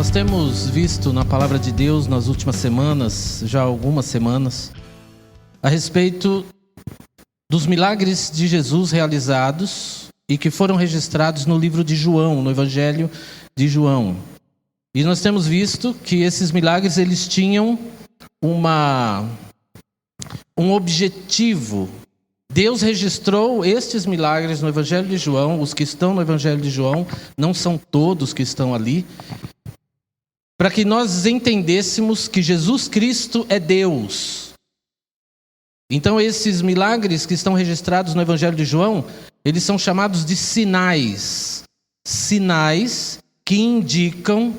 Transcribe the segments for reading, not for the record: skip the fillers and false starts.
Nós temos visto na palavra de Deus nas últimas semanas, já algumas semanas, a respeito dos milagres de Jesus realizados e que foram registrados no livro de João, no Evangelho de João. E nós temos visto que esses milagres eles tinham um objetivo. Deus registrou estes milagres no Evangelho de João, os que estão no Evangelho de João, não são todos que estão ali, para que nós entendêssemos que Jesus Cristo é Deus. Então esses milagres que estão registrados no Evangelho de João, eles são chamados de sinais. Sinais que indicam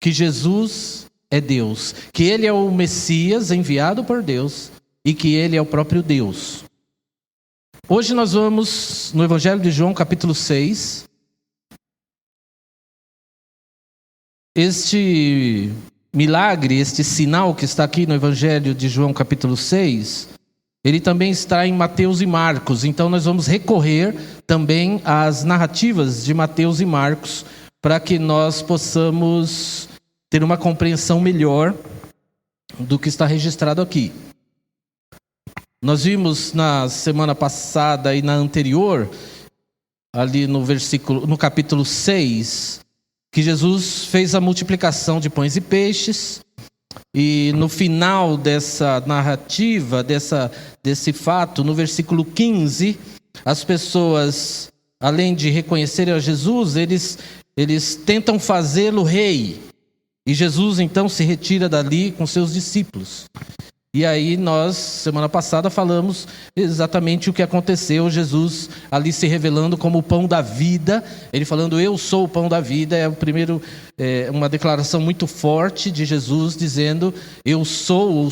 que Jesus é Deus, que Ele é o Messias enviado por Deus e que Ele é o próprio Deus. Hoje nós vamos no Evangelho de João, capítulo 6. Este milagre, este sinal que está aqui no Evangelho de João, capítulo 6, ele também está em Mateus e Marcos. Então nós vamos recorrer também às narrativas de Mateus e Marcos para que nós possamos ter uma compreensão melhor do que está registrado aqui. Nós vimos na semana passada e na anterior, ali no capítulo 6, que Jesus fez a multiplicação de pães e peixes, e no final dessa narrativa, desse fato, no versículo 15, as pessoas, além de reconhecerem a Jesus, eles tentam fazê-lo rei. E Jesus então se retira dali com seus discípulos. E aí nós, semana passada, falamos exatamente o que aconteceu. Jesus ali se revelando como o pão da vida. Ele falando, eu sou o pão da vida. Uma declaração muito forte de Jesus, dizendo, eu sou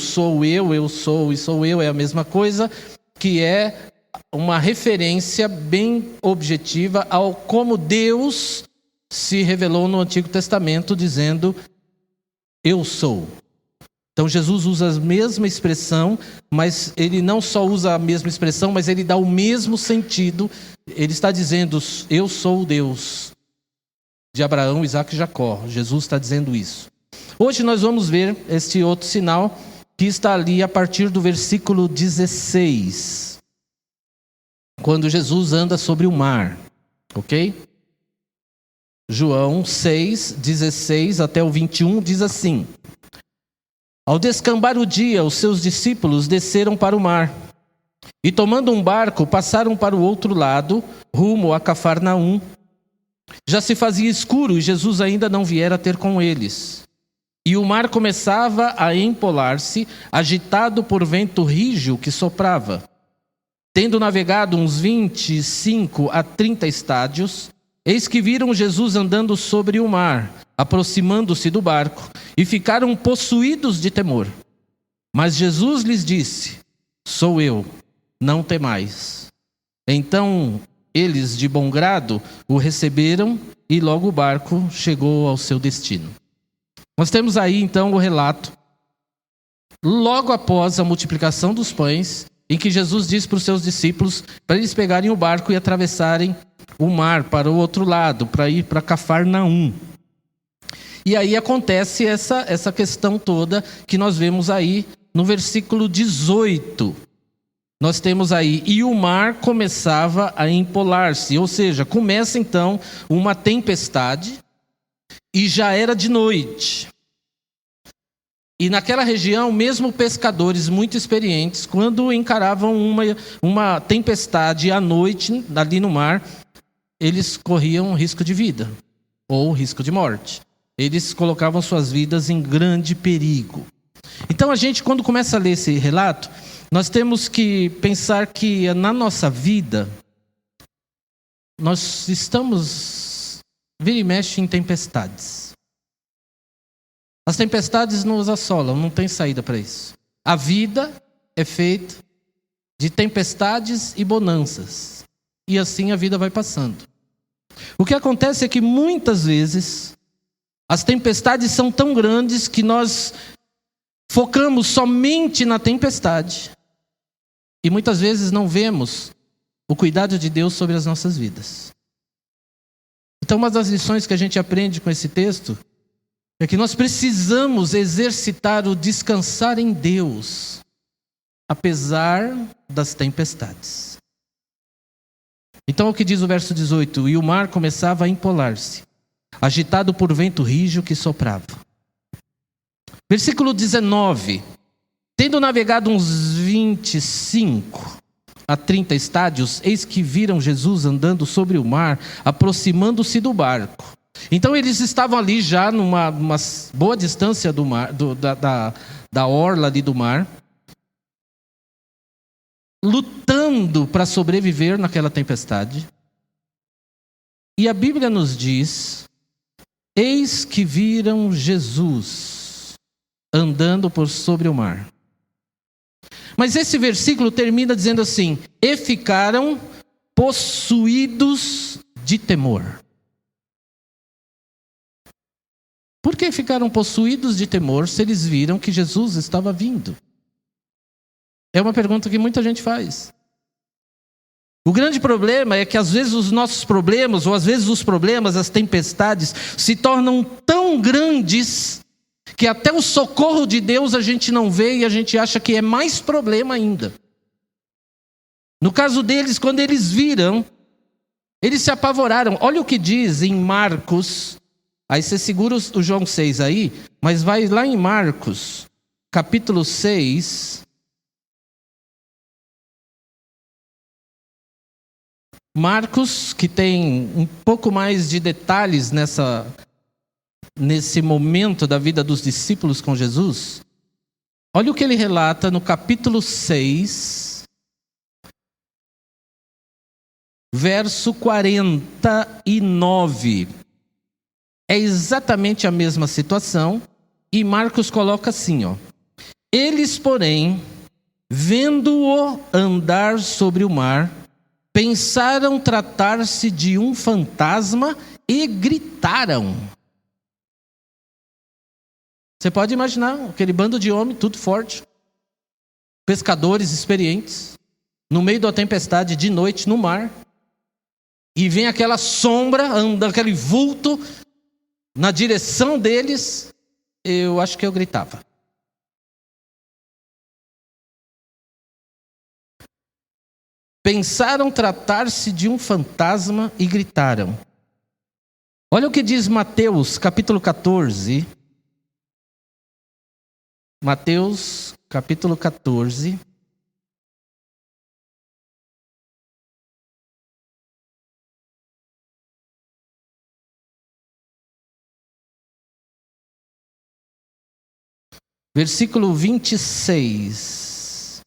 eu sou eu. É a mesma coisa, que é uma referência bem objetiva ao como Deus se revelou no Antigo Testamento, dizendo, eu sou. Então Jesus usa a mesma expressão, mas ele não só usa a mesma expressão, mas ele dá o mesmo sentido. Ele está dizendo, eu sou o Deus de Abraão, Isaque e Jacó. Jesus está dizendo isso. Hoje nós vamos ver este outro sinal que está ali a partir do versículo 16. Quando Jesus anda sobre o mar, ok? João 6, 16 até o 21 diz assim: ao descambar o dia, os seus discípulos desceram para o mar e, tomando um barco, passaram para o outro lado, rumo a Cafarnaum. Já se fazia escuro e Jesus ainda não viera ter com eles. E o mar começava a empolar-se, agitado por vento rígido que soprava. Tendo navegado uns 25 a 30 estádios, eis que viram Jesus andando sobre o mar, aproximando-se do barco, e ficaram possuídos de temor. Mas Jesus lhes disse, sou eu, não temais. Então eles, de bom grado, o receberam, e logo o barco chegou ao seu destino. Nós temos aí então o relato, logo após a multiplicação dos pães, em que Jesus diz para os seus discípulos para eles pegarem o barco e atravessarem o mar para o outro lado, para ir para Cafarnaum. E aí acontece essa questão toda que nós vemos aí no versículo 18. Nós temos aí, e o mar começava a empolar-se, ou seja, começa então uma tempestade e já era de noite. E naquela região, mesmo pescadores muito experientes, quando encaravam uma tempestade à noite ali no mar, eles corriam risco de vida ou risco de morte. Eles colocavam suas vidas em grande perigo. Então a gente, quando começa a ler esse relato, nós temos que pensar que na nossa vida, nós estamos, vira e mexe, em tempestades. As tempestades nos assolam, não tem saída para isso. A vida é feita de tempestades e bonanças. E assim a vida vai passando. O que acontece é que muitas vezes as tempestades são tão grandes que nós focamos somente na tempestade. E muitas vezes não vemos o cuidado de Deus sobre as nossas vidas. Então uma das lições que a gente aprende com esse texto é que nós precisamos exercitar o descansar em Deus, apesar das tempestades. Então, o que diz o verso 18? E o mar começava a empolar-se, agitado por vento rígido que soprava. Versículo 19. Tendo navegado uns 25 a 30 estádios, eis que viram Jesus andando sobre o mar, aproximando-se do barco. Então eles estavam ali já numa boa distância do mar, da orla ali do mar, lutando para sobreviver naquela tempestade. E a Bíblia nos diz: eis que viram Jesus andando por sobre o mar. Mas esse versículo termina dizendo assim: e ficaram possuídos de temor. Por que ficaram possuídos de temor se eles viram que Jesus estava vindo? É uma pergunta que muita gente faz. O grande problema é que às vezes os nossos problemas, ou às vezes os problemas, as tempestades, se tornam tão grandes que até o socorro de Deus a gente não vê e a gente acha que é mais problema ainda. No caso deles, quando eles viram, eles se apavoraram. Olha o que diz em Marcos. Aí você segura o João 6 aí, mas vai lá em Marcos, capítulo 6. Marcos, que tem um pouco mais de detalhes nesse momento da vida dos discípulos com Jesus. Olha o que ele relata no capítulo 6, verso 49. É exatamente a mesma situação, e Marcos coloca assim, ó: eles, porém, vendo-o andar sobre o mar, pensaram tratar-se de um fantasma e gritaram. Você pode imaginar aquele bando de homens, tudo forte, pescadores experientes, no meio da tempestade, de noite, no mar, e vem aquela sombra, anda aquele vulto na direção deles. Eu acho que eu gritava. Pensaram tratar-se de um fantasma e gritaram. Olha o que diz Mateus, capítulo 14. Mateus, capítulo 14. Versículo 26.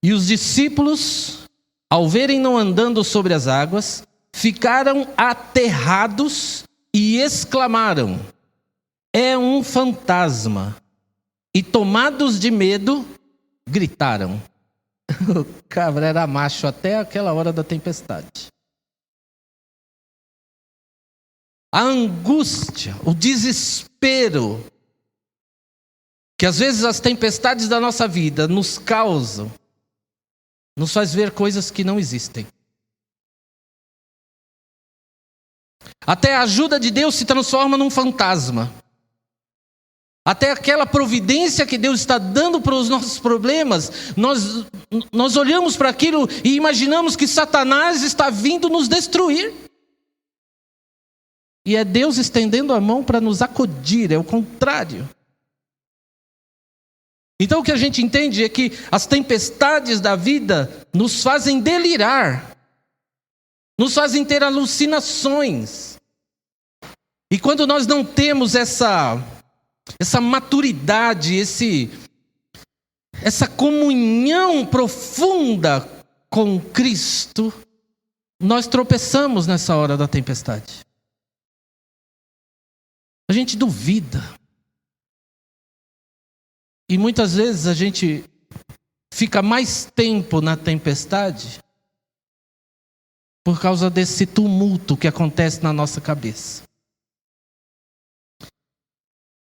E os discípulos, ao verem-no andando sobre as águas, ficaram aterrados e exclamaram: é um fantasma. E tomados de medo, gritaram. O cabra era macho até aquela hora da tempestade. A angústia, o desespero, que às vezes as tempestades da nossa vida nos causam, nos faz ver coisas que não existem. Até a ajuda de Deus se transforma num fantasma. Até aquela providência que Deus está dando para os nossos problemas, nós olhamos para aquilo e imaginamos que Satanás está vindo nos destruir. E é Deus estendendo a mão para nos acudir, é o contrário. Então o que a gente entende é que as tempestades da vida nos fazem delirar, nos fazem ter alucinações. E quando nós não temos essa maturidade, essa comunhão profunda com Cristo, nós tropeçamos nessa hora da tempestade. A gente duvida. E muitas vezes a gente fica mais tempo na tempestade por causa desse tumulto que acontece na nossa cabeça.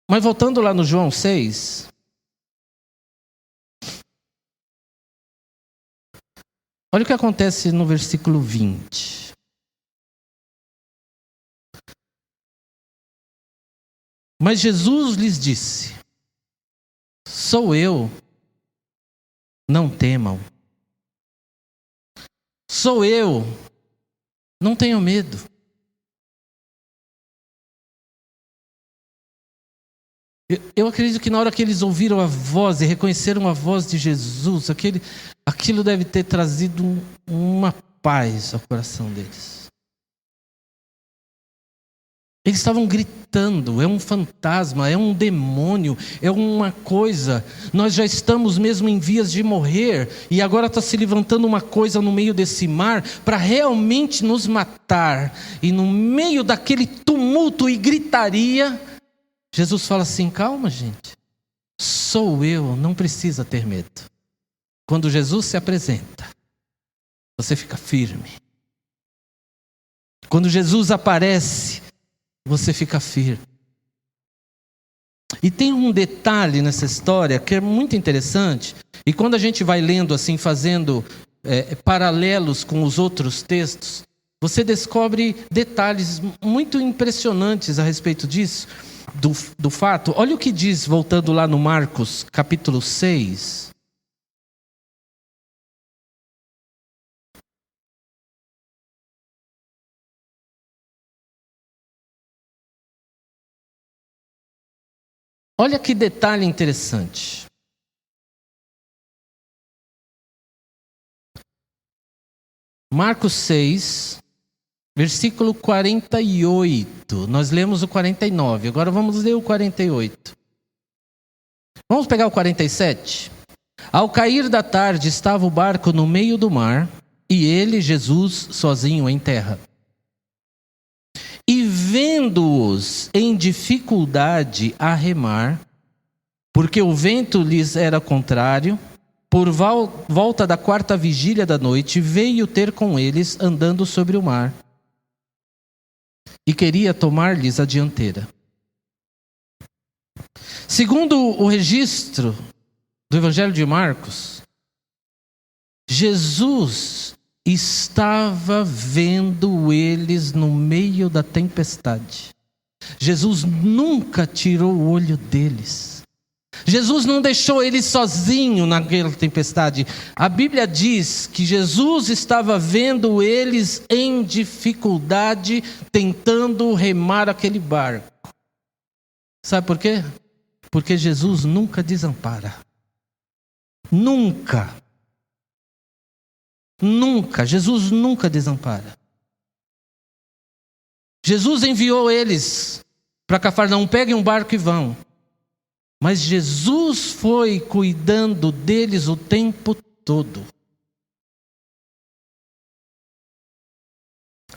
Mas voltando lá no João 6, olha o que acontece no versículo 20. Mas Jesus lhes disse: sou eu, não temam. Sou eu, não tenham medo. Eu acredito que na hora que eles ouviram a voz e reconheceram a voz de Jesus, aquilo deve ter trazido uma paz ao coração deles. Eles estavam gritando: é um fantasma, é um demônio, é uma coisa. Nós já estamos mesmo em vias de morrer e agora está se levantando uma coisa no meio desse mar para realmente nos matar. E no meio daquele tumulto e gritaria, Jesus fala assim: calma, gente, sou eu, não precisa ter medo. Quando Jesus se apresenta, você fica firme. Quando Jesus aparece, você fica firme. E tem um detalhe nessa história que é muito interessante, e quando a gente vai lendo assim, fazendo paralelos com os outros textos, você descobre detalhes muito impressionantes a respeito disso, do fato. Olha o que diz, voltando lá no Marcos, capítulo 6. Olha que detalhe interessante. Marcos 6, versículo 48. Nós lemos o 49, agora vamos ler o 48. Vamos pegar o 47? Ao cair da tarde estava o barco no meio do mar, e ele, Jesus, sozinho em terra. E vendo-os em dificuldade a remar, porque o vento lhes era contrário, por volta da 4ª vigília da noite, veio ter com eles andando sobre o mar, e queria tomar-lhes a dianteira. Segundo o registro do Evangelho de Marcos, Jesus estava vendo eles no meio da tempestade. Jesus nunca tirou o olho deles. Jesus não deixou eles sozinhos naquela tempestade. A Bíblia diz que Jesus estava vendo eles em dificuldade, tentando remar aquele barco. Sabe por quê? Porque Jesus nunca desampara. Nunca. Nunca, Jesus nunca desampara. Jesus enviou eles para Cafarnaum: peguem um barco e vão. Mas Jesus foi cuidando deles o tempo todo.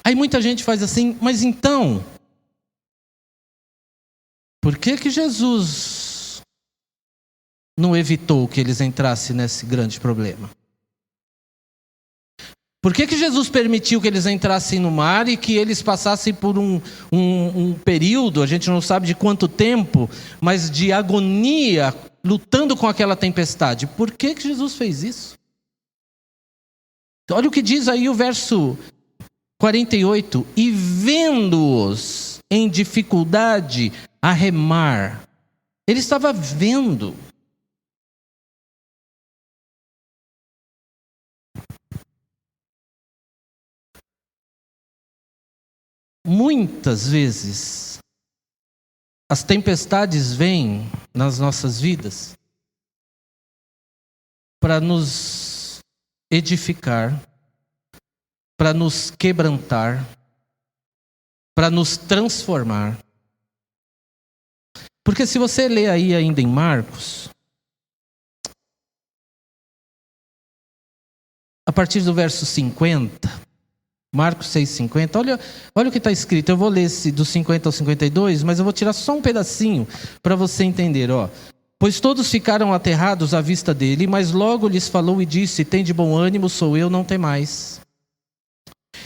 Aí muita gente faz assim: mas então, por que Jesus não evitou que eles entrassem nesse grande problema? Por que Jesus permitiu que eles entrassem no mar e que eles passassem por um período, a gente não sabe de quanto tempo, mas de agonia, lutando com aquela tempestade? Por que Jesus fez isso? Olha o que diz aí o verso 48. E vendo-os em dificuldade a remar. Ele estava vendo. Muitas vezes, as tempestades vêm nas nossas vidas para nos edificar, para nos quebrantar, para nos transformar. Porque se você ler aí ainda em Marcos, a partir do verso 50... Marcos 6,50, olha o que está escrito. Eu vou ler do 50 ao 52, mas eu vou tirar só um pedacinho para você entender. Pois todos ficaram aterrados à vista dele, mas logo lhes falou e disse: tende bom ânimo, sou eu, não temais.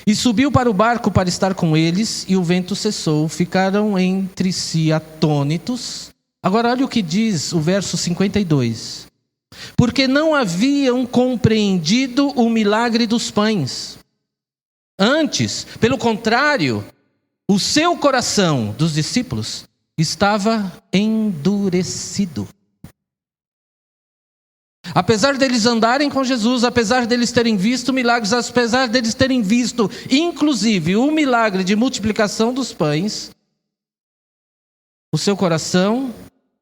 E subiu para o barco para estar com eles, e o vento cessou. Ficaram entre si atônitos. Agora olha o que diz o verso 52. Porque não haviam compreendido o milagre dos pães. Antes, pelo contrário, o seu coração dos discípulos estava endurecido. Apesar deles andarem com Jesus, apesar deles terem visto milagres, apesar deles terem visto, inclusive, o milagre de multiplicação dos pães, o seu coração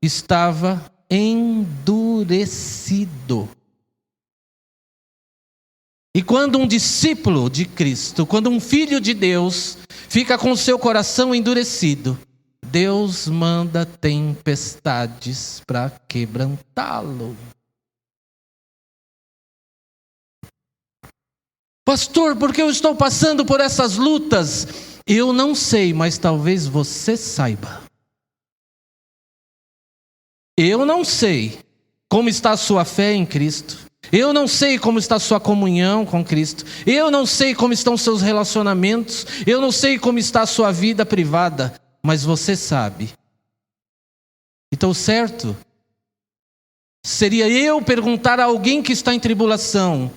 estava endurecido. E quando um discípulo de Cristo, quando um filho de Deus, fica com o seu coração endurecido, Deus manda tempestades para quebrantá-lo. Pastor, por que eu estou passando por essas lutas? Eu não sei, mas talvez você saiba. Eu não sei como está a sua fé em Cristo. Eu não sei como está a sua comunhão com Cristo. Eu não sei como estão os seus relacionamentos. Eu não sei como está a sua vida privada. Mas você sabe. Então, certo seria eu perguntar a alguém que está em tribulação: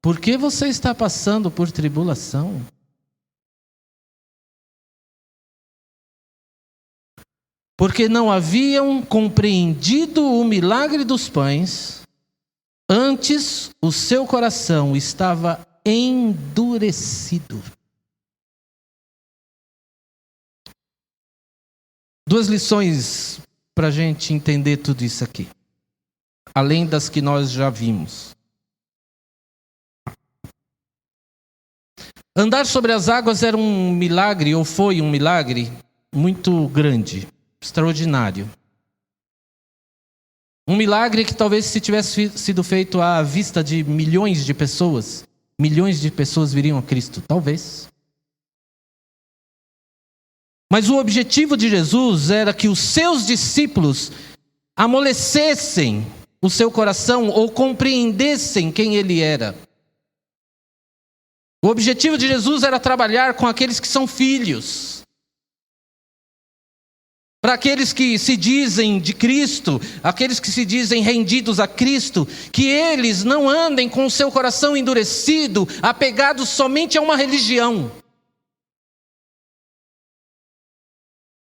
por que você está passando por tribulação? Porque não haviam compreendido o milagre dos pães, antes o seu coração estava endurecido. Duas lições para a gente entender tudo isso aqui, além das que nós já vimos. Andar sobre as águas era um milagre, ou foi um milagre, muito grande, extraordinário. Um milagre que talvez, se tivesse sido feito à vista de milhões de pessoas viriam a Cristo, talvez. Mas o objetivo de Jesus era que os seus discípulos amolecessem o seu coração ou compreendessem quem ele era. O objetivo de Jesus era trabalhar com aqueles que são filhos. Para aqueles que se dizem de Cristo, aqueles que se dizem rendidos a Cristo, que eles não andem com o seu coração endurecido, apegados somente a uma religião.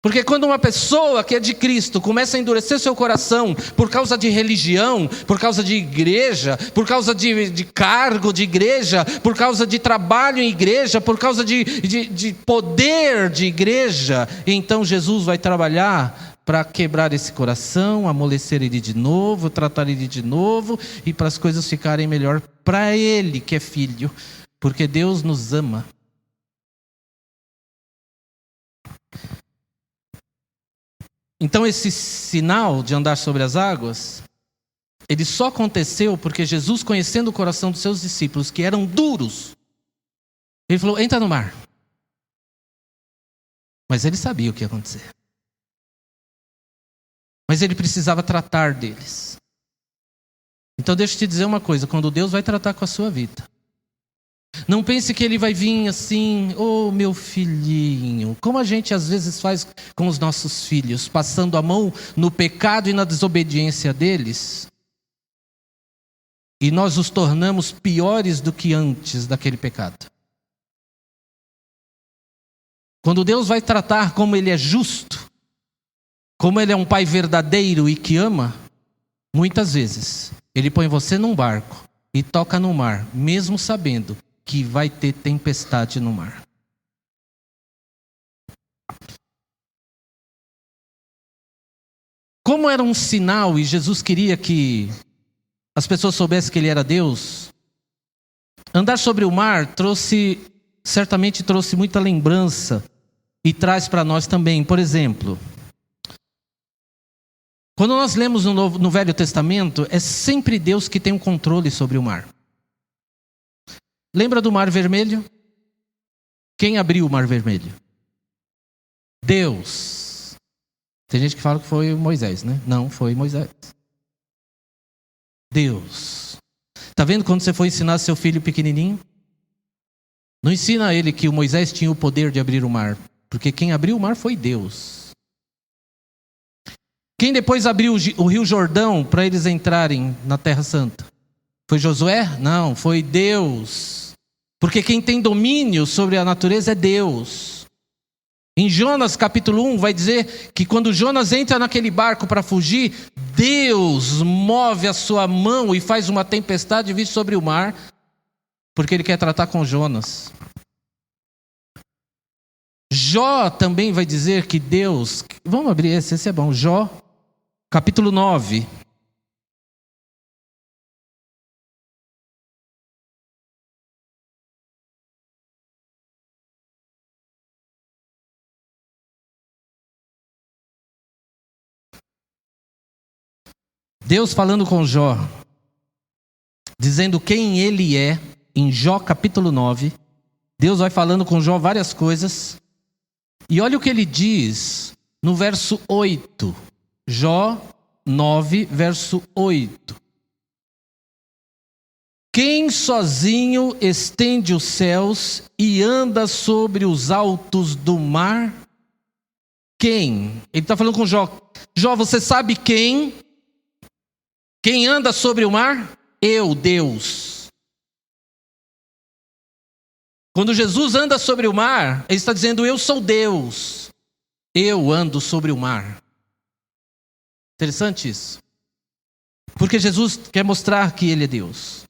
Porque quando uma pessoa que é de Cristo começa a endurecer seu coração por causa de religião, por causa de igreja, por causa de cargo de igreja, por causa de trabalho em igreja, por causa de poder de igreja, então Jesus vai trabalhar para quebrar esse coração, amolecer ele de novo, tratar ele de novo e para as coisas ficarem melhor para ele que é filho, porque Deus nos ama. Então esse sinal de andar sobre as águas, ele só aconteceu porque Jesus, conhecendo o coração dos seus discípulos, que eram duros, ele falou: entra no mar. Mas ele sabia o que ia acontecer. Mas ele precisava tratar deles. Então deixa eu te dizer uma coisa, quando Deus vai tratar com a sua vida, não pense que ele vai vir assim: oh meu filhinho, como a gente às vezes faz com os nossos filhos, passando a mão no pecado e na desobediência deles, e nós os tornamos piores do que antes daquele pecado. Quando Deus vai tratar como ele é justo, como ele é um pai verdadeiro e que ama, muitas vezes ele põe você num barco e toca no mar, mesmo sabendo que vai ter tempestade no mar. Como era um sinal e Jesus queria que as pessoas soubessem que ele era Deus, andar sobre o mar certamente trouxe muita lembrança e traz para nós também. Por exemplo, quando nós lemos no Velho Testamento, é sempre Deus que tem o controle sobre o mar. Lembra do Mar Vermelho? Quem abriu o Mar Vermelho? Deus. Tem gente que fala que foi Moisés, né? Não, foi Moisés. Deus. Está vendo quando você for ensinar seu filho pequenininho? Não ensina a ele que o Moisés tinha o poder de abrir o mar, porque quem abriu o mar foi Deus. Quem depois abriu o Rio Jordão para eles entrarem na Terra Santa? Foi Josué? Não, foi Deus. Porque quem tem domínio sobre a natureza é Deus. Em Jonas capítulo 1 vai dizer que quando Jonas entra naquele barco para fugir, Deus move a sua mão e faz uma tempestade vir sobre o mar, porque ele quer tratar com Jonas. Jó também vai dizer que Deus... Vamos abrir esse é bom. Jó capítulo 9. Deus falando com Jó, dizendo quem ele é, em Jó capítulo 9. Deus vai falando com Jó várias coisas. E olha o que ele diz no verso 8. Jó 9, verso 8. Quem sozinho estende os céus e anda sobre os altos do mar? Quem? Ele está falando com Jó. Jó, você sabe quem? Quem anda sobre o mar? Eu, Deus. Quando Jesus anda sobre o mar, ele está dizendo, eu sou Deus. Eu ando sobre o mar. Interessante isso. Porque Jesus quer mostrar que ele é Deus.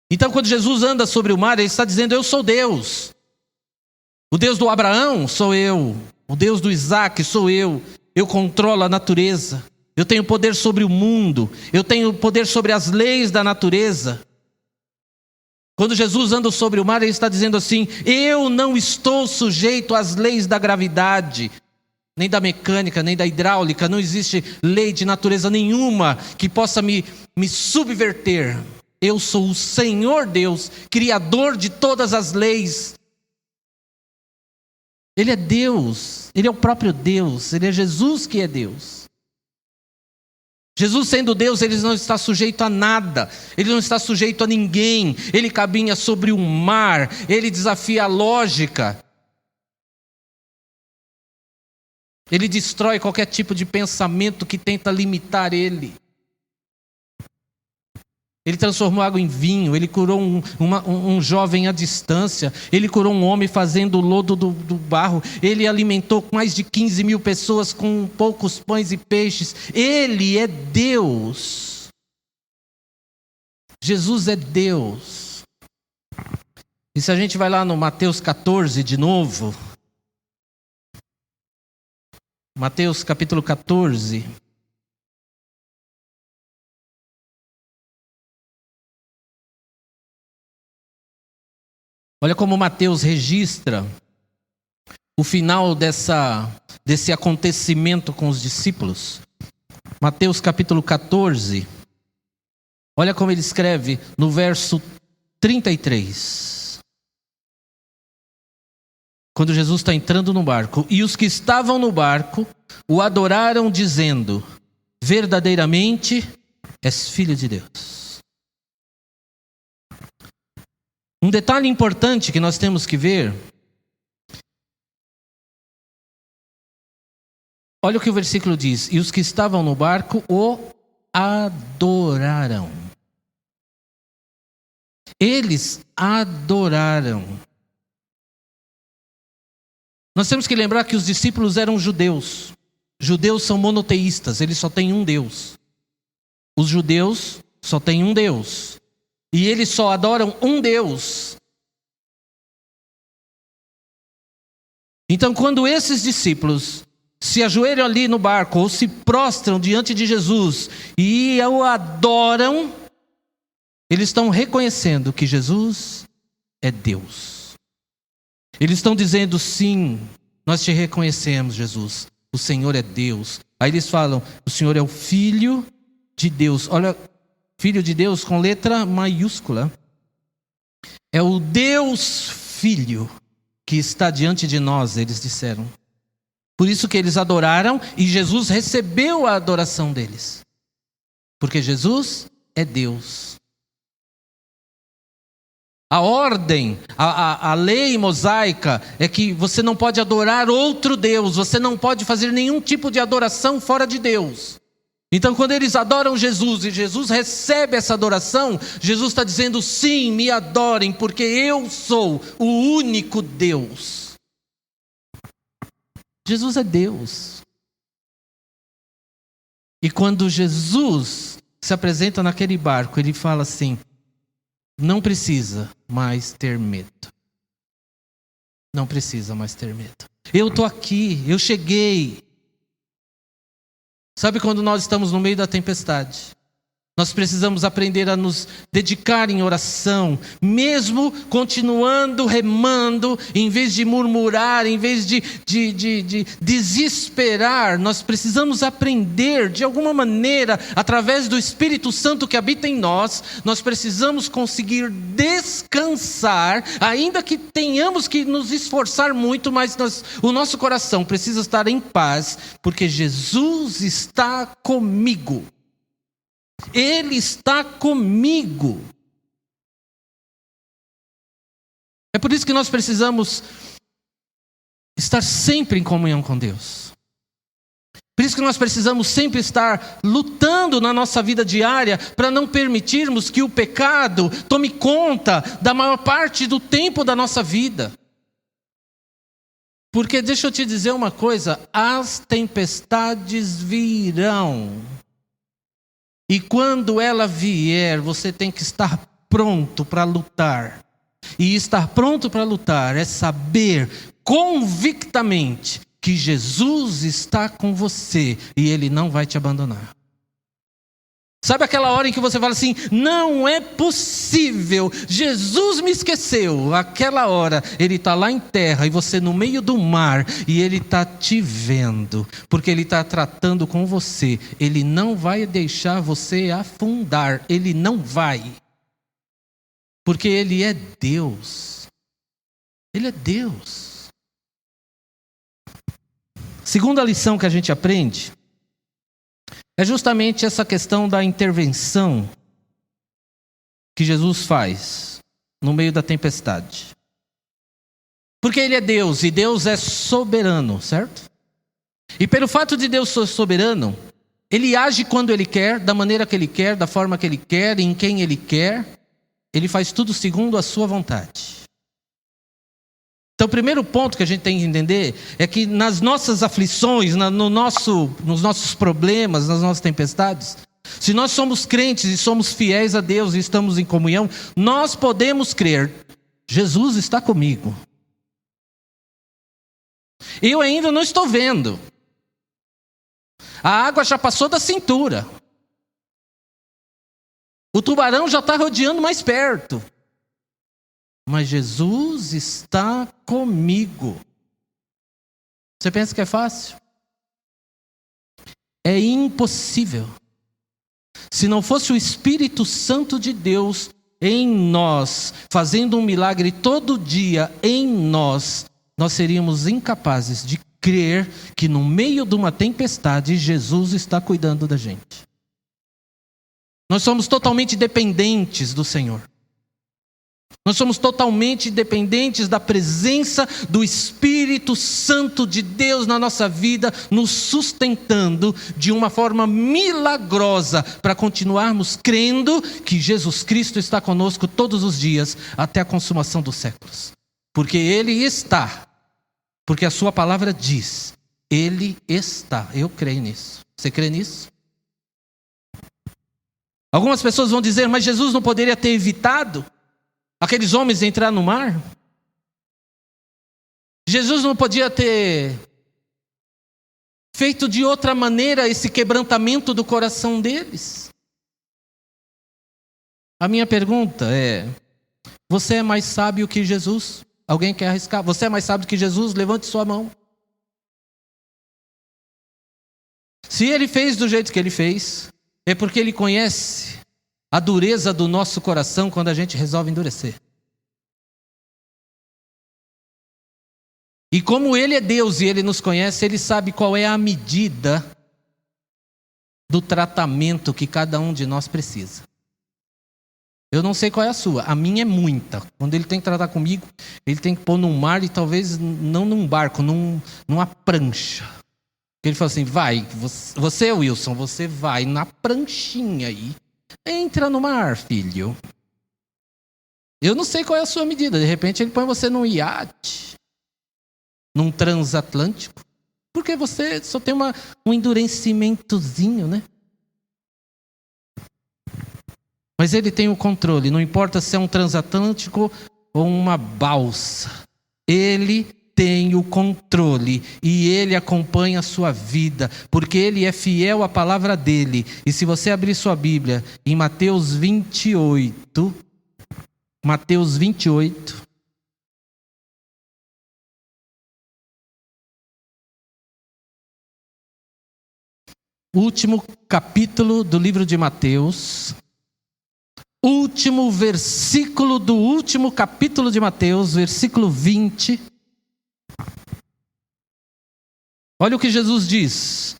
Então quando Jesus anda sobre o mar, ele está dizendo, eu sou Deus. O Deus do Abraão sou eu. O Deus do Isaac sou eu. Eu controlo a natureza. Eu tenho poder sobre o mundo. Eu tenho poder sobre as leis da natureza. Quando Jesus anda sobre o mar, ele está dizendo assim, eu não estou sujeito às leis da gravidade, nem da mecânica, nem da hidráulica. Não existe lei de natureza nenhuma que possa me subverter. Eu sou o Senhor Deus, criador de todas as leis. Ele é Deus, ele é o próprio Deus, ele é Jesus que é Deus. Jesus sendo Deus, ele não está sujeito a nada, ele não está sujeito a ninguém, ele caminha sobre o mar, ele desafia a lógica, ele destrói qualquer tipo de pensamento que tenta limitar ele. Ele transformou água em vinho, ele curou um jovem à distância, ele curou um homem fazendo o lodo do barro, ele alimentou mais de 15 mil pessoas com poucos pães e peixes. Ele é Deus. Jesus é Deus. E se a gente vai lá no Mateus 14 de novo, Mateus capítulo 14... Olha como Mateus registra o final desse acontecimento com os discípulos. Mateus capítulo 14. Olha como ele escreve no verso 33. Quando Jesus está entrando no barco. E os que estavam no barco o adoraram dizendo, verdadeiramente és filho de Deus. Um detalhe importante que nós temos que ver. Olha o que o versículo diz. E os que estavam no barco o adoraram. Eles adoraram. Nós temos que lembrar que os discípulos eram judeus. Judeus são monoteístas, eles só têm um Deus. Os judeus só têm um Deus. E eles só adoram um Deus. Então, quando esses discípulos se ajoelham ali no barco, ou se prostram diante de Jesus, e o adoram, eles estão reconhecendo que Jesus é Deus. Eles estão dizendo, sim, nós te reconhecemos, Jesus. O Senhor é Deus. Aí eles falam, o Senhor é o Filho de Deus. Olha... Filho de Deus com letra maiúscula. É o Deus Filho que está diante de nós, eles disseram. Por isso que eles adoraram e Jesus recebeu a adoração deles. Porque Jesus é Deus. A ordem, a lei mosaica é que você não pode adorar outro Deus. Você não pode fazer nenhum tipo de adoração fora de Deus. Então quando eles adoram Jesus e Jesus recebe essa adoração, Jesus está dizendo, sim, me adorem, porque eu sou o único Deus. Jesus é Deus. E quando Jesus se apresenta naquele barco, ele fala assim: não precisa mais ter medo. Não precisa mais ter medo. Eu estou aqui, eu cheguei. Sabe quando nós estamos no meio da tempestade? Nós precisamos aprender a nos dedicar em oração, mesmo continuando remando, em vez de murmurar, em vez de desesperar. Nós precisamos aprender, de alguma maneira, através do Espírito Santo que habita em nós, nós precisamos conseguir descansar, ainda que tenhamos que nos esforçar muito, mas o nosso coração precisa estar em paz, porque Jesus está comigo. Ele está comigo. É por isso que nós precisamos estar sempre em comunhão com Deus. Por isso que nós precisamos sempre estar lutando na nossa vida diária para não permitirmos que o pecado tome conta da maior parte do tempo da nossa vida. Porque deixa eu te dizer uma coisa, as tempestades virão. E quando ela vier, você tem que estar pronto para lutar. E estar pronto para lutar é saber convictamente que Jesus está com você e Ele não vai te abandonar. Sabe aquela hora em que você fala assim: não é possível, Jesus me esqueceu. Aquela hora, Ele está lá em terra e você no meio do mar e Ele está te vendo, porque Ele está tratando com você. Ele não vai deixar você afundar, Ele não vai, porque Ele é Deus. Ele é Deus. Segunda lição que a gente aprende é justamente essa questão da intervenção que Jesus faz no meio da tempestade. Porque Ele é Deus e Deus é soberano, certo? E pelo fato de Deus ser soberano, Ele age quando Ele quer, da maneira que Ele quer, da forma que Ele quer, em quem Ele quer. Ele faz tudo segundo a sua vontade. Então, o primeiro ponto que a gente tem que entender é que nas nossas aflições, nos nossos problemas, nas nossas tempestades, se nós somos crentes e somos fiéis a Deus e estamos em comunhão, nós podemos crer: Jesus está comigo. Eu ainda não estou vendo. A água já passou da cintura. O tubarão já está rodeando mais perto. Mas Jesus está comigo. Você pensa que é fácil? É impossível. Se não fosse o Espírito Santo de Deus em nós, fazendo um milagre todo dia em nós, nós seríamos incapazes de crer que no meio de uma tempestade Jesus está cuidando da gente. Nós somos totalmente dependentes do Senhor. Nós somos totalmente dependentes da presença do Espírito Santo de Deus na nossa vida, nos sustentando de uma forma milagrosa para continuarmos crendo que Jesus Cristo está conosco todos os dias até a consumação dos séculos. Porque Ele está, porque a sua palavra diz, Ele está. Eu creio nisso. Você crê nisso? Algumas pessoas vão dizer: mas Jesus não poderia ter evitado aqueles homens entrar no mar? Jesus não podia ter feito de outra maneira esse quebrantamento do coração deles? A minha pergunta é: você é mais sábio que Jesus? Alguém quer arriscar? Você é mais sábio que Jesus? Levante sua mão. Se Ele fez do jeito que Ele fez, é porque Ele conhece a dureza do nosso coração quando a gente resolve endurecer. E como Ele é Deus e Ele nos conhece, Ele sabe qual é a medida do tratamento que cada um de nós precisa. Eu não sei qual é a sua, a minha é muita. Quando Ele tem que tratar comigo, Ele tem que pôr num mar e talvez não num barco, numa prancha. Ele fala assim: vai, você Wilson, você vai na pranchinha aí. Entra no mar, filho. Eu não sei qual é a sua medida. De repente Ele põe você num iate, num transatlântico. Porque você só tem um endurecimentozinho, né? Mas ele tem o controle, não importa se é um transatlântico ou uma balsa. Ele tem o controle e ele acompanha a sua vida, porque ele é fiel à palavra dele. E se você abrir sua Bíblia em Mateus 28, último capítulo do livro de Mateus, último versículo do último capítulo de Mateus, versículo 20. Olha o que Jesus diz.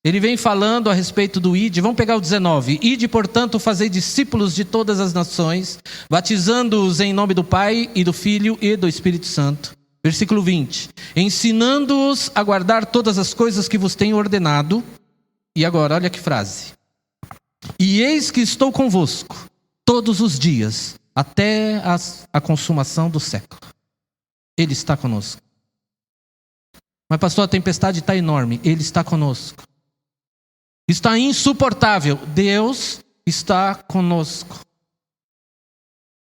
Ele vem falando a respeito do ide. Vamos pegar o 19. Ide, portanto, fazei discípulos de todas as nações, batizando-os em nome do Pai e do Filho e do Espírito Santo. Versículo 20. Ensinando-os a guardar todas as coisas que vos tenho ordenado. E agora, olha que frase. E eis que estou convosco todos os dias, até a consumação do século. Ele está conosco. Mas pastor, a tempestade está enorme. Ele está conosco. Está insuportável. Deus está conosco.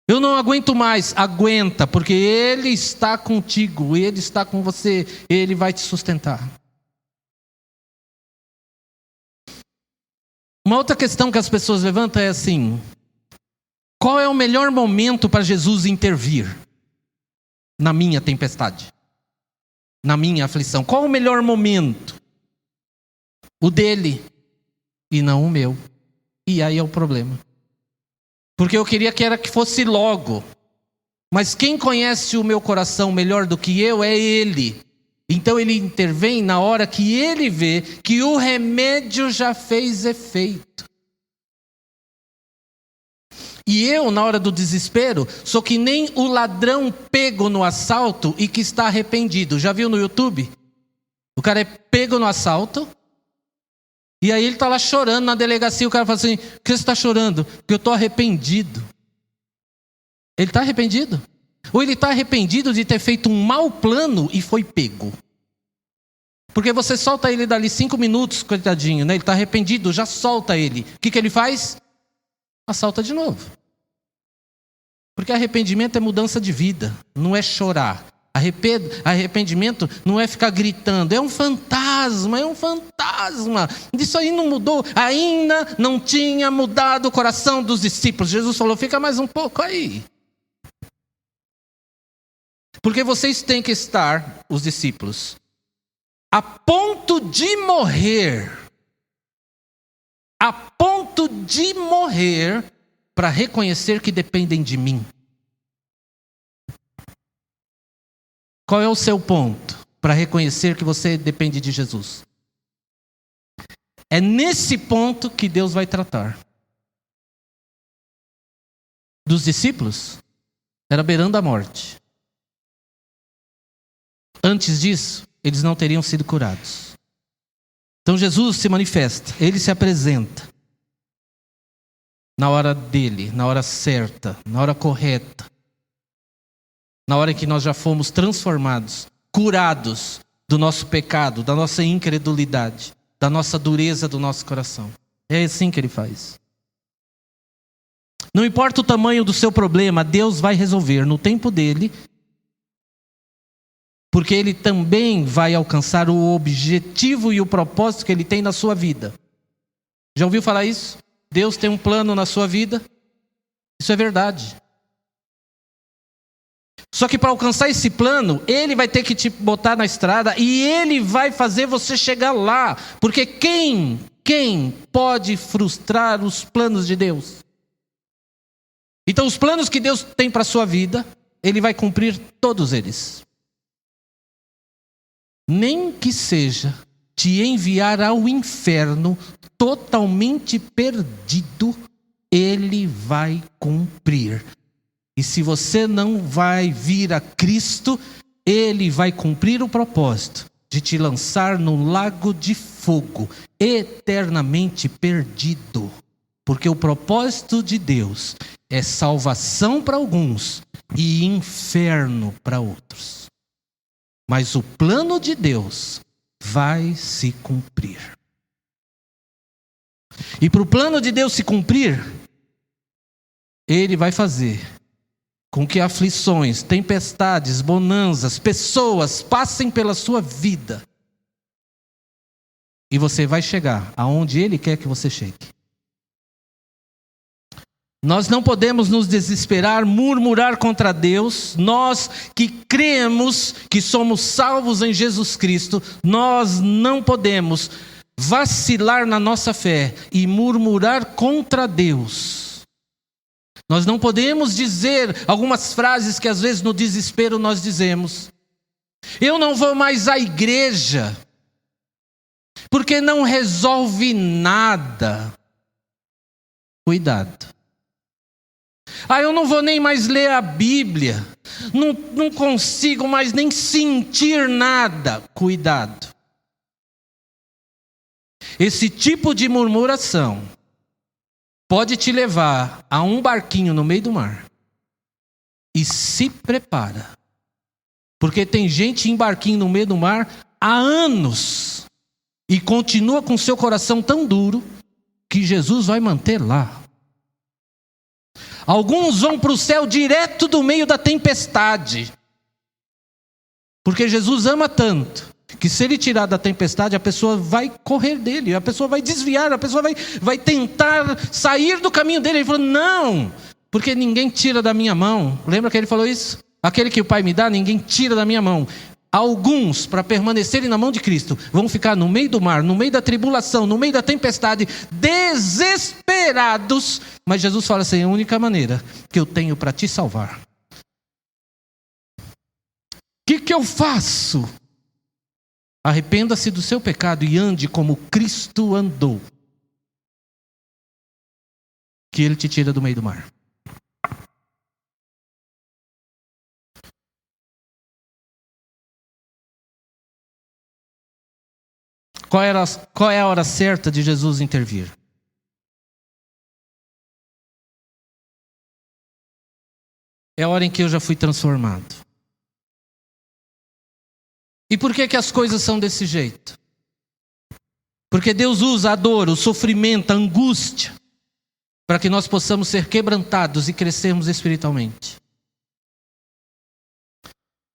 Eu não aguento mais. Aguenta, porque Ele está contigo. Ele está com você. Ele vai te sustentar. Uma outra questão que as pessoas levantam é assim: qual é o melhor momento para Jesus intervir na minha tempestade? Na minha aflição? Qual o melhor momento? O dele e não o meu. E aí é o problema. Porque eu queria que fosse logo. Mas quem conhece o meu coração melhor do que eu é ele. Então ele intervém na hora que ele vê que o remédio já fez efeito. E eu, na hora do desespero, sou que nem o ladrão pego no assalto e que está arrependido. Já viu no YouTube? O cara é pego no assalto, e aí ele está lá chorando na delegacia. O cara fala assim: por que você está chorando? Porque eu estou arrependido. Ele está arrependido? Ou ele está arrependido de ter feito um mau plano e foi pego? Porque você solta ele dali 5 minutos, coitadinho, né? Ele está arrependido, já solta ele. O que ele faz? Assalta de novo. Porque arrependimento é mudança de vida, não é chorar. Arrependimento não é ficar gritando, é um fantasma, Isso aí não mudou, ainda não tinha mudado o coração dos discípulos. Jesus falou: fica mais um pouco aí. Porque vocês têm que estar, os discípulos, a ponto de morrer. A ponto de morrer, para reconhecer que dependem de mim. Qual é o seu ponto para reconhecer que você depende de Jesus? É nesse ponto que Deus vai tratar. Dos discípulos, era beirando a morte. Antes disso, eles não teriam sido curados. Então Jesus se manifesta, ele se apresenta. Na hora dele, na hora certa, na hora correta. Na hora em que nós já fomos transformados, curados do nosso pecado, da nossa incredulidade, da nossa dureza do nosso coração. É assim que ele faz. Não importa o tamanho do seu problema, Deus vai resolver no tempo dele, porque ele também vai alcançar o objetivo e o propósito que ele tem na sua vida. Já ouviu falar isso? Deus tem um plano na sua vida. Isso é verdade. Só que para alcançar esse plano, ele vai ter que te botar na estrada e ele vai fazer você chegar lá. Porque quem pode frustrar os planos de Deus? Então os planos que Deus tem para a sua vida, ele vai cumprir todos eles. Nem que seja te enviar ao inferno totalmente perdido, ele vai cumprir. E se você não vai vir a Cristo, ele vai cumprir o propósito de te lançar no lago de fogo, eternamente perdido. Porque o propósito de Deus é salvação para alguns e inferno para outros. Mas o plano de Deus vai se cumprir. E para o plano de Deus se cumprir, Ele vai fazer com que aflições, tempestades, bonanças, pessoas passem pela sua vida. E você vai chegar aonde Ele quer que você chegue. Nós não podemos nos desesperar, murmurar contra Deus. Nós que cremos que somos salvos em Jesus Cristo, nós não podemos vacilar na nossa fé e murmurar contra Deus. Nós não podemos dizer algumas frases que às vezes no desespero nós dizemos. Eu não vou mais à igreja, porque não resolve nada. Cuidado. Eu não vou nem mais ler a Bíblia. Não consigo mais nem sentir nada. Cuidado. Esse tipo de murmuração pode te levar a um barquinho no meio do mar. E se prepara. Porque tem gente em barquinho no meio do mar há anos. E continua com seu coração tão duro que Jesus vai manter lá. Alguns vão para o céu direto do meio da tempestade. Porque Jesus ama tanto que se Ele tirar da tempestade, a pessoa vai correr dele, a pessoa vai desviar, a pessoa vai tentar sair do caminho dele. Ele falou, não, porque ninguém tira da minha mão. Lembra que Ele falou isso? Aquele que o Pai me dá, ninguém tira da minha mão. Alguns, para permanecerem na mão de Cristo, vão ficar no meio do mar, no meio da tribulação, no meio da tempestade, desesperados. Mas Jesus fala assim, é a única maneira que eu tenho para te salvar. O que eu faço? Arrependa-se do seu pecado e ande como Cristo andou, que Ele te tira do meio do mar. Qual é a hora certa de Jesus intervir? É a hora em que eu já fui transformado. E por que as coisas são desse jeito? Porque Deus usa a dor, o sofrimento, a angústia, para que nós possamos ser quebrantados e crescermos espiritualmente.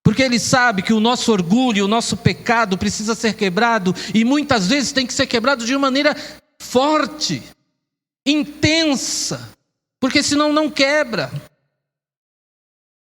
Porque Ele sabe que o nosso orgulho, o nosso pecado precisa ser quebrado, e muitas vezes tem que ser quebrado de uma maneira forte, intensa, porque senão não quebra.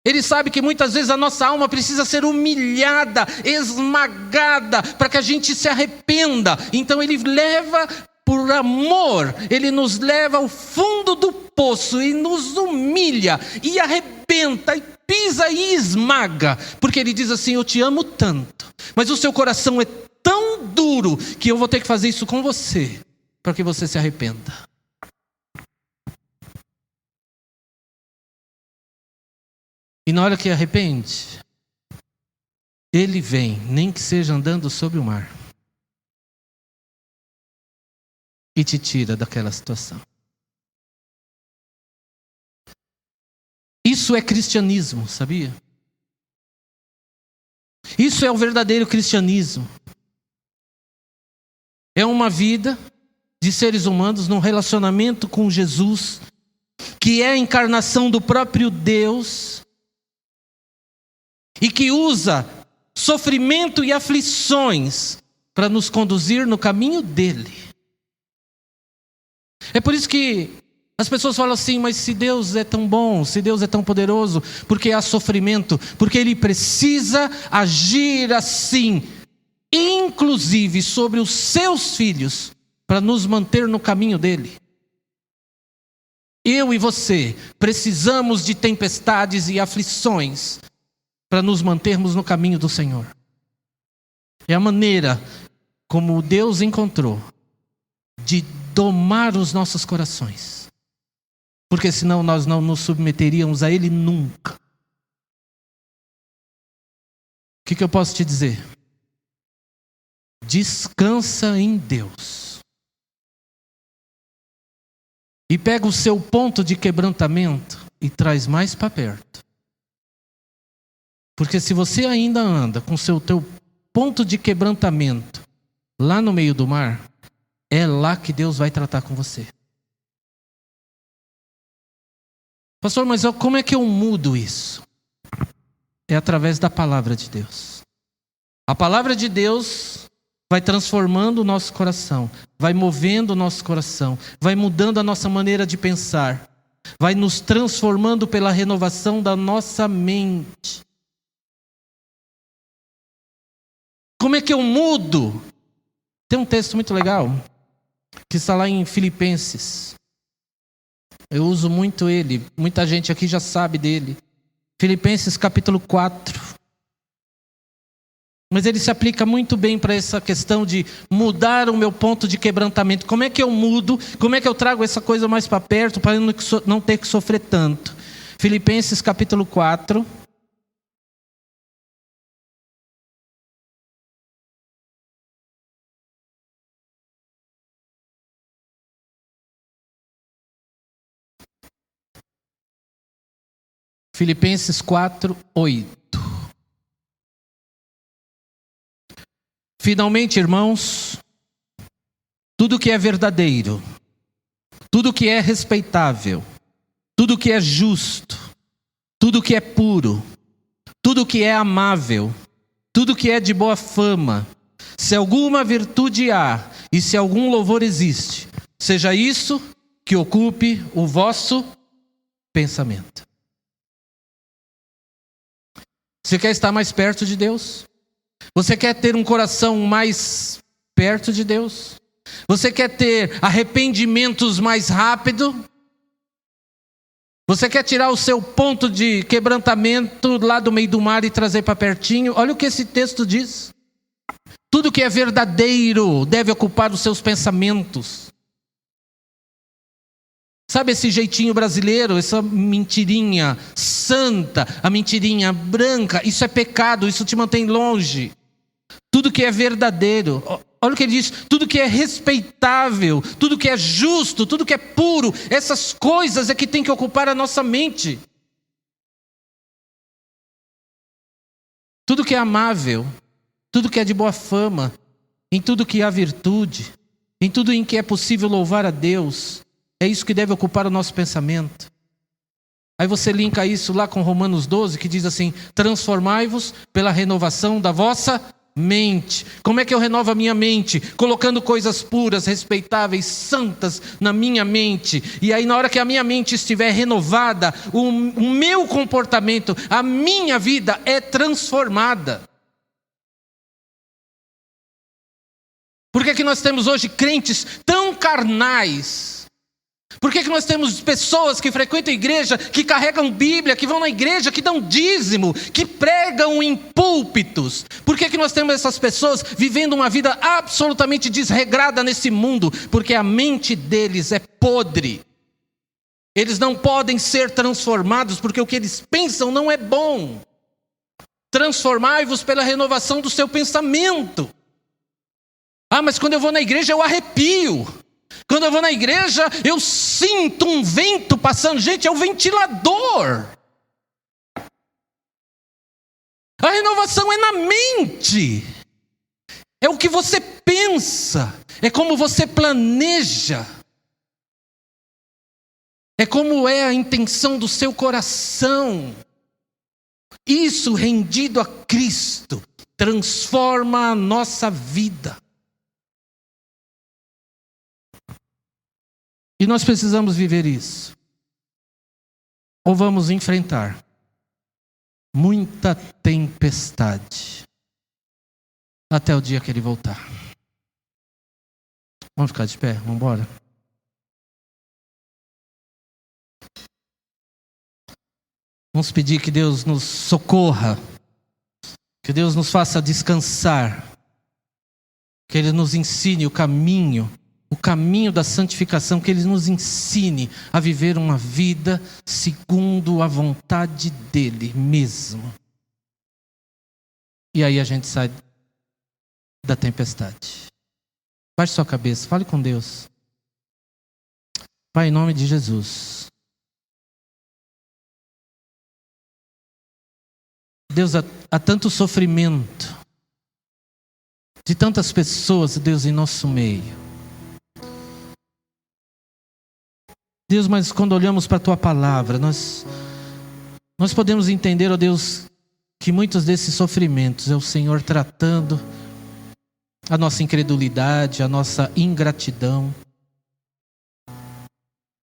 Ele sabe que muitas vezes a nossa alma precisa ser humilhada, esmagada, para que a gente se arrependa. Então Ele leva, por amor, Ele nos leva ao fundo do poço e nos humilha e arrebenta e pisa e esmaga, porque Ele diz assim, eu te amo tanto, mas o seu coração é tão duro que eu vou ter que fazer isso com você, para que você se arrependa. E na hora que arrepende, Ele vem, nem que seja andando sobre o mar, e te tira daquela situação. Isso é cristianismo, sabia? Isso é o verdadeiro cristianismo. É uma vida de seres humanos num relacionamento com Jesus, que é a encarnação do próprio Deus, e que usa sofrimento e aflições para nos conduzir no caminho dele. É por isso que as pessoas falam assim, mas se Deus é tão bom, se Deus é tão poderoso, por que há sofrimento? Porque Ele precisa agir assim, inclusive sobre os seus filhos, para nos manter no caminho dele. Eu e você precisamos de tempestades e aflições para nos mantermos no caminho do Senhor. É a maneira como Deus encontrou de domar os nossos corações. Porque senão nós não nos submeteríamos a Ele nunca. O que eu posso te dizer? Descansa em Deus. E pega o seu ponto de quebrantamento e traz mais para perto. Porque se você ainda anda com o teu ponto de quebrantamento lá no meio do mar, é lá que Deus vai tratar com você. Pastor, mas como é que eu mudo isso? É através da palavra de Deus. A palavra de Deus vai transformando o nosso coração, vai movendo o nosso coração, vai mudando a nossa maneira de pensar, vai nos transformando pela renovação da nossa mente. Como é que eu mudo? Tem um texto muito legal, que está lá em Filipenses. Eu uso muito ele, muita gente aqui já sabe dele. Filipenses capítulo 4. Mas ele se aplica muito bem para essa questão de mudar o meu ponto de quebrantamento. Como é que eu mudo? Como é que eu trago essa coisa mais para perto para eu não ter que sofrer tanto? Filipenses capítulo 4. Filipenses 4, 8. Finalmente, irmãos, tudo que é verdadeiro, tudo que é respeitável, tudo que é justo, tudo que é puro, tudo que é amável, tudo que é de boa fama, se alguma virtude há e se algum louvor existe, seja isso que ocupe o vosso pensamento. Você quer estar mais perto de Deus? Você quer ter um coração mais perto de Deus? Você quer ter arrependimentos mais rápido? Você quer tirar o seu ponto de quebrantamento lá do meio do mar e trazer para pertinho? Olha o que esse texto diz. Tudo que é verdadeiro deve ocupar os seus pensamentos. Sabe esse jeitinho brasileiro, essa mentirinha santa, a mentirinha branca? Isso é pecado, isso te mantém longe. Tudo que é verdadeiro, olha o que ele diz, tudo que é respeitável, tudo que é justo, tudo que é puro, essas coisas é que tem que ocupar a nossa mente. Tudo que é amável, tudo que é de boa fama, em tudo que há virtude, em tudo em que é possível louvar a Deus, é isso que deve ocupar o nosso pensamento. Aí você linka isso lá com Romanos 12, que diz assim, transformai-vos pela renovação da vossa mente. Como é que eu renovo a minha mente? Colocando coisas puras, respeitáveis, santas na minha mente. E aí na hora que a minha mente estiver renovada, o meu comportamento, a minha vida é transformada. Por que nós temos hoje crentes tão carnais? Por que nós temos pessoas que frequentam a igreja, que carregam Bíblia, que vão na igreja, que dão dízimo, que pregam em púlpitos? Por que nós temos essas pessoas vivendo uma vida absolutamente desregrada nesse mundo? Porque a mente deles é podre. Eles não podem ser transformados porque o que eles pensam não é bom. Transformai-vos pela renovação do seu pensamento. Ah, mas quando eu vou na igreja eu arrepio. Quando eu vou na igreja, eu sinto um vento passando. Gente, é o ventilador. A renovação é na mente. É o que você pensa. É como você planeja. É como é a intenção do seu coração. Isso rendido a Cristo transforma a nossa vida. E nós precisamos viver isso. Ou vamos enfrentar muita tempestade até o dia que ele voltar. Vamos ficar de pé? Vamos embora? Vamos pedir que Deus nos socorra, que Deus nos faça descansar, que Ele nos ensine o caminho da santificação, que Ele nos ensine a viver uma vida segundo a vontade dEle mesmo. E aí a gente sai da tempestade. Baixe sua cabeça, fale com Deus. Pai, em nome de Jesus. Deus, há tanto sofrimento, de tantas pessoas, Deus, em nosso meio. Deus, mas quando olhamos para a Tua palavra, nós podemos entender, ó Deus, que muitos desses sofrimentos é o Senhor tratando a nossa incredulidade, a nossa ingratidão,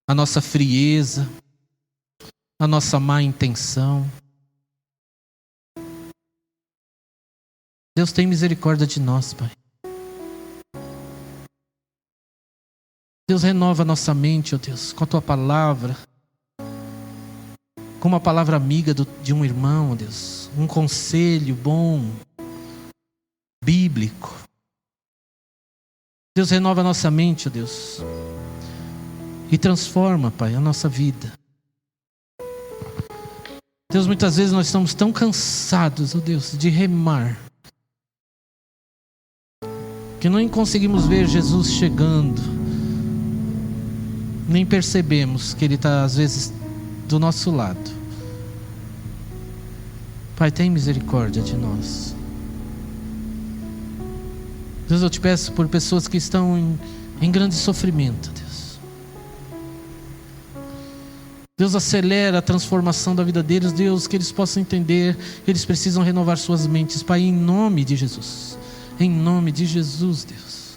a nossa frieza, a nossa má intenção. Deus, tem misericórdia de nós, Pai. Deus, renova a nossa mente, ó Deus, com a Tua palavra, com uma palavra amiga de um irmão, ó Deus, um conselho bom, bíblico. Deus, renova a nossa mente, ó Deus, e transforma, Pai, a nossa vida. Deus, muitas vezes nós estamos tão cansados, ó Deus, de remar, que não conseguimos ver Jesus chegando, nem percebemos que Ele está às vezes do nosso lado. Pai, tem misericórdia de nós. Deus, eu te peço por pessoas que estão em grande sofrimento, Deus. Deus, acelera a transformação da vida deles, Deus, que eles possam entender que eles precisam renovar suas mentes, Pai, em nome de Jesus. Em nome de Jesus, Deus.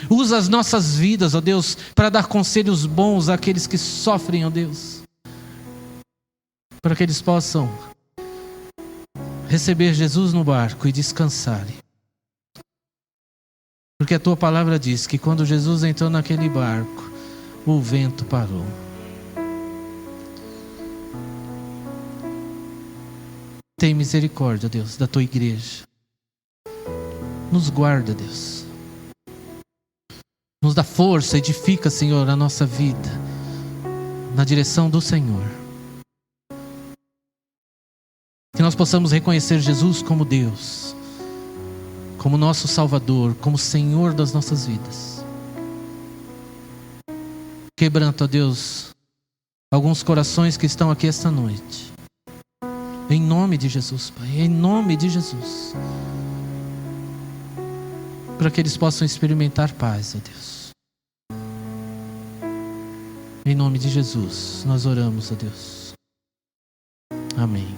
Usa as nossas vidas, ó Deus, para dar conselhos bons àqueles que sofrem, ó Deus, para que eles possam receber Jesus no barco e descansarem. Porque a Tua palavra diz que quando Jesus entrou naquele barco, o vento parou. Tem misericórdia, Deus, da Tua igreja. Nos guarda, Deus. Nos dá força, edifica, Senhor, a nossa vida na direção do Senhor. Que nós possamos reconhecer Jesus como Deus, como nosso Salvador, como Senhor das nossas vidas. Quebranta, ó Deus, alguns corações que estão aqui esta noite. Em nome de Jesus, Pai, em nome de Jesus. Para que eles possam experimentar paz, ó Deus. Em nome de Jesus, nós oramos, ó Deus. Amém.